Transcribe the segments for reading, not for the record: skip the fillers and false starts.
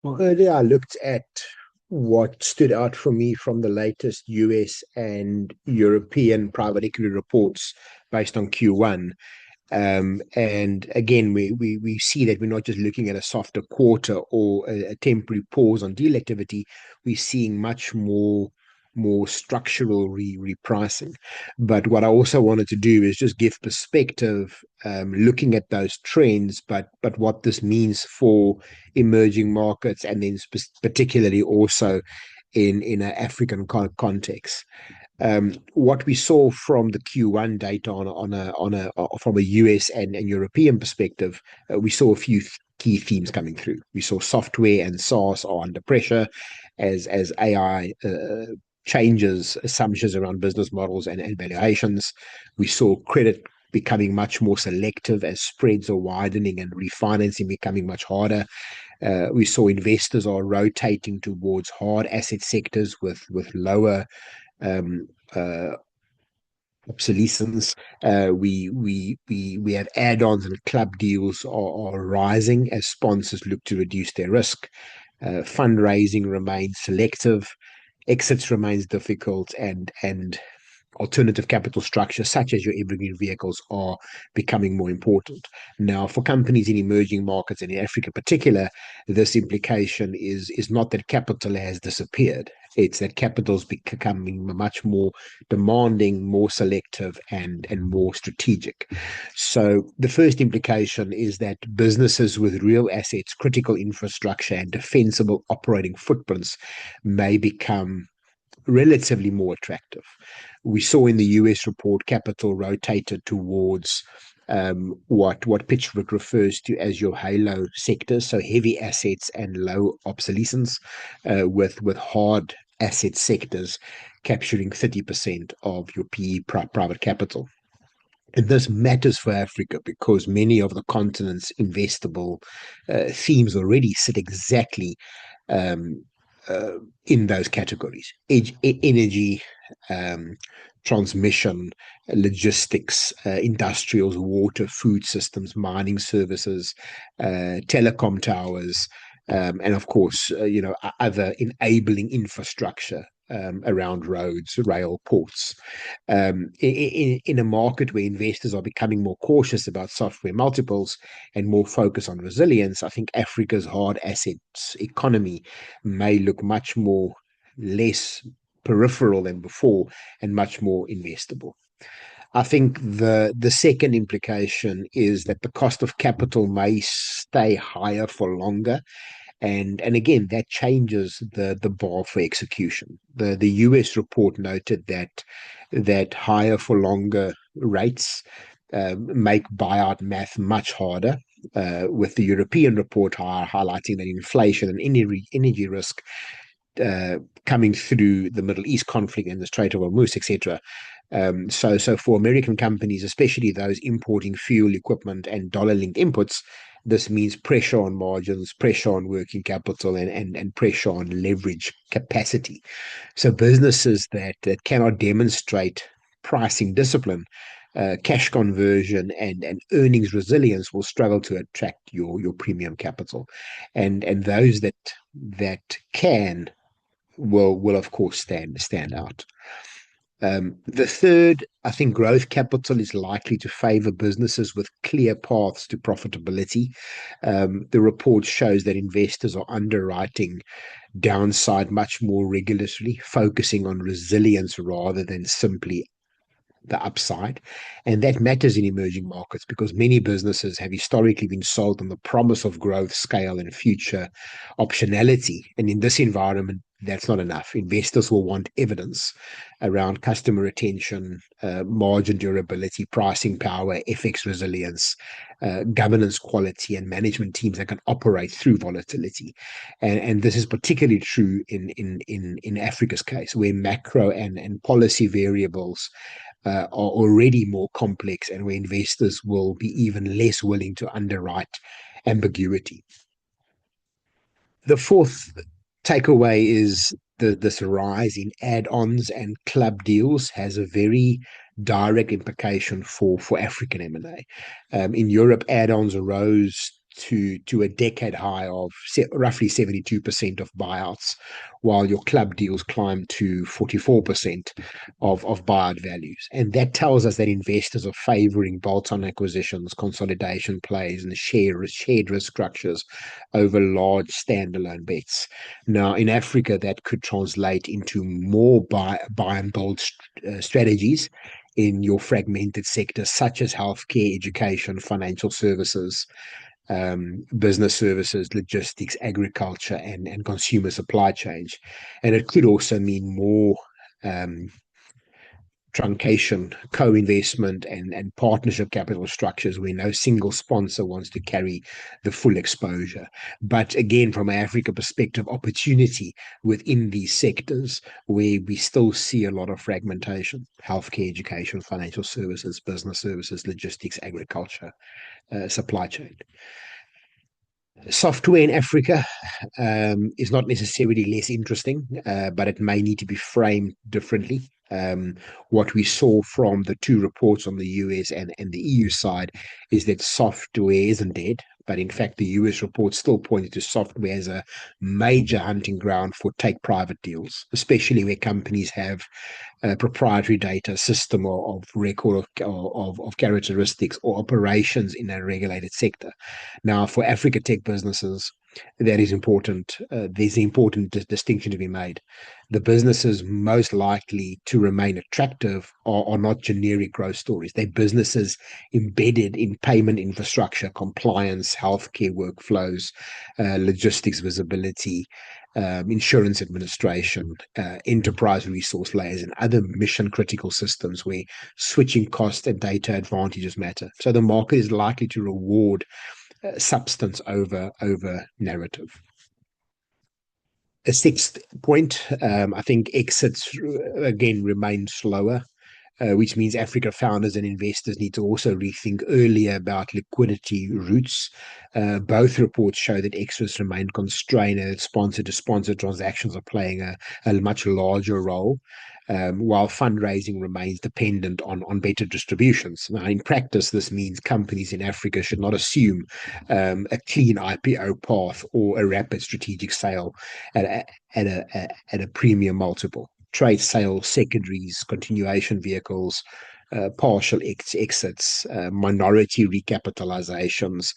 Well, earlier I looked at what stood out for me from the latest US and European private equity reports based on Q1. And again, we see that we're not just looking at a softer quarter or a temporary pause on deal activity. We're seeing much more structural repricing. But what I also wanted to do is just give perspective, looking at those trends, but what this means for emerging markets, and then particularly also in an African context. What we saw from the Q1 data from a US and European perspective, we saw a few key themes coming through. We saw software and SaaS are under pressure as AI changes assumptions around business models and valuations. We saw credit becoming much more selective as spreads are widening and refinancing becoming much harder. We saw investors are rotating towards hard asset sectors with lower um, uh, obsolescence. We have add-ons and club deals are rising as sponsors look to reduce their risk. Fundraising remains selective. Exits remains difficult, and alternative capital structures such as your evergreen vehicles are becoming more important. Now, for companies in emerging markets and in Africa in particular, this implication is not that capital has disappeared. It's that capital is becoming much more demanding, more selective, and more strategic. So the first implication is that businesses with real assets, critical infrastructure, and defensible operating footprints may become relatively more attractive. We saw in the US report capital rotated towards what Pitchford refers to as your halo sectors, so heavy assets and low obsolescence, with hard asset sectors capturing 30% of your PE private capital. And this matters for Africa because many of the continent's investable themes already sit exactly um, uh, in those categories: energy, um, transmission, logistics, industrials, water, food systems, mining services, telecom towers, and of course, other enabling infrastructure around roads, rail, ports. In a market where investors are becoming more cautious about software multiples and more focused on resilience, I think Africa's hard assets economy may look much more less peripheral than before and much more investable. I think the second implication is that the cost of capital may stay higher for longer, and again that changes the bar for execution. The US report noted that higher for longer rates make buyout math much harder, with the European report highlighting that inflation and energy risk coming through the Middle East conflict and the Strait of Hormuz, etc. So for American companies, especially those importing fuel, equipment, and dollar-linked inputs, this means pressure on margins, pressure on working capital, and pressure on leverage capacity. So businesses that cannot demonstrate pricing discipline, cash conversion, and earnings resilience will struggle to attract your premium capital, and those that can will of course stand out. The third, I think, growth capital is likely to favor businesses with clear paths to profitability. The report shows that investors are underwriting downside much more rigorously, focusing on resilience rather than simply the upside. And that matters in emerging markets because many businesses have historically been sold on the promise of growth, scale, and future optionality. And in this environment, that's not enough. Investors will want evidence around customer retention, margin durability, pricing power, FX resilience, governance quality, and management teams that can operate through volatility. And this is particularly true in Africa's case, where macro and policy variables are already more complex, and where investors will be even less willing to underwrite ambiguity. The fourth takeaway is this rise in add-ons and club deals has a very direct implication for African M&A. In Europe, add-ons arose to a decade high of roughly 72% of buyouts, while your club deals climbed to 44% of buyout values. And that tells us that investors are favoring bolt-on acquisitions, consolidation plays, and shared risk structures over large standalone bets. Now, in Africa, that could translate into more buy and build strategies in your fragmented sectors such as healthcare, education, financial services, business services, logistics, agriculture, and consumer supply chains. And it could also mean more um, truncation, co-investment, and partnership capital structures where no single sponsor wants to carry the full exposure. But again, from an Africa perspective, opportunity within these sectors where we still see a lot of fragmentation: healthcare, education, financial services, business services, logistics, agriculture, supply chain. Software in Africa is not necessarily less interesting, but it may need to be framed differently. What we saw from the two reports on the US and the EU side is that software isn't dead, but in fact, the US report still pointed to software as a major hunting ground for take private deals, especially where companies have proprietary data, system of record of characteristics or operations in a regulated sector. Now, for Africa tech businesses, that is important. There's an important distinction to be made. The businesses most likely to remain attractive are not generic growth stories. They're businesses embedded in payment infrastructure, compliance, healthcare workflows, logistics visibility, insurance administration, enterprise resource layers, and other mission critical systems where switching cost and data advantages matter. So the market is likely to reward substance over narrative. A sixth point, I think exits again remain slower, which means Africa founders and investors need to also rethink earlier about liquidity routes. Both reports show that exits remain constrained and sponsor-to-sponsor transactions are playing a much larger role, while fundraising remains dependent on better distributions. Now, in practice, this means companies in Africa should not assume a clean IPO path or a rapid strategic sale at a premium multiple. Trade sales, secondaries, continuation vehicles, partial exits, minority recapitalizations,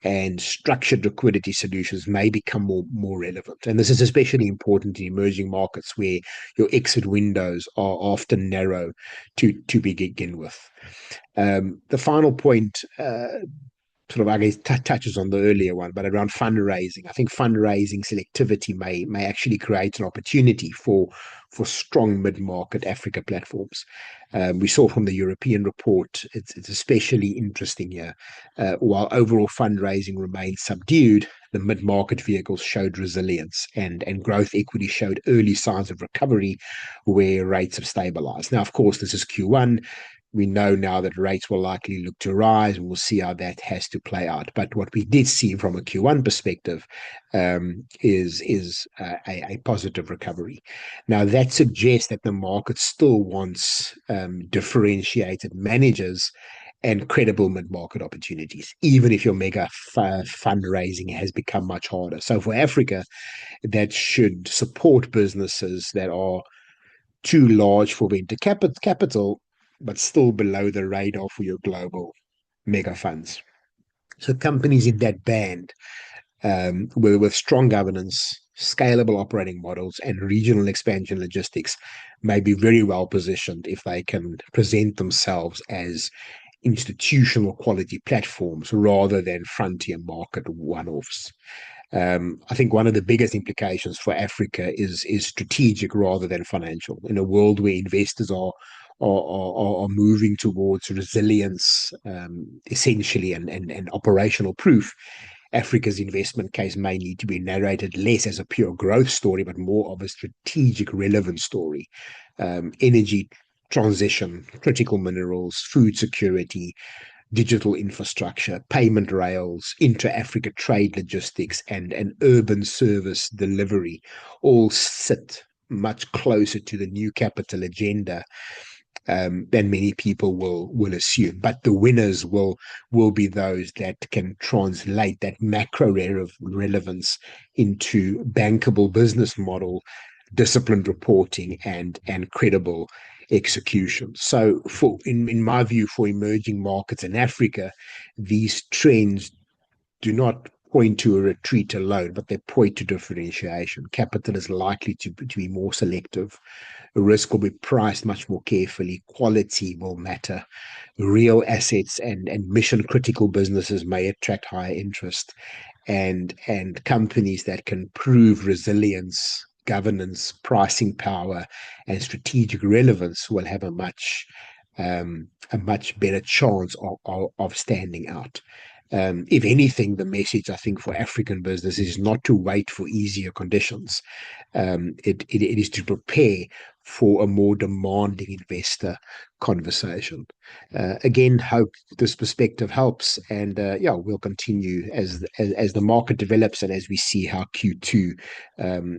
and structured liquidity solutions may become more relevant. And this is especially important in emerging markets where your exit windows are often narrow to begin with. The final point sort of, I guess, touches on the earlier one, but around fundraising. I think fundraising selectivity may actually create an opportunity for strong mid-market Africa platforms. We saw from the European report, it's especially interesting here. While overall fundraising remained subdued, the mid-market vehicles showed resilience, and growth equity showed early signs of recovery where rates have stabilized. Now, of course, this is Q1. We know now that rates will likely look to rise, and we'll see how that has to play out. But what we did see from a Q1 perspective is a positive recovery. Now, that suggests that the market still wants differentiated managers and credible mid-market opportunities, even if your mega fundraising has become much harder. So for Africa, that should support businesses that are too large for venture capital, but still below the radar for your global mega funds. So companies in that band with strong governance, scalable operating models, and regional expansion logistics may be very well positioned if they can present themselves as institutional quality platforms rather than frontier market one-offs. I think one of the biggest implications for Africa is strategic rather than financial. In a world where investors are moving towards resilience, essentially, and operational proof, Africa's investment case may need to be narrated less as a pure growth story, but more of a strategic relevance story. Energy transition, critical minerals, food security, digital infrastructure, payment rails, intra-Africa trade logistics, and urban service delivery all sit much closer to the new capital agenda than many people will assume. But the winners will be those that can translate that macro relevance into bankable business model, disciplined reporting, and credible execution. So, in my view, for emerging markets in Africa, these trends do not point to a retreat alone, but they point to differentiation. Capital is likely to be more selective. Risk will be priced much more carefully. Quality will matter. Real assets and mission critical businesses may attract higher interest, and companies that can prove resilience, governance, pricing power, and strategic relevance will have a much better chance of standing out. If anything, the message I think for African business is not to wait for easier conditions. It is to prepare for a more demanding investor conversation. Again, hope this perspective helps, and yeah, we'll continue as the market develops and as we see how Q2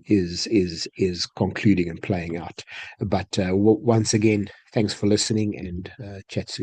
is concluding and playing out. But once again, thanks for listening, and chat soon.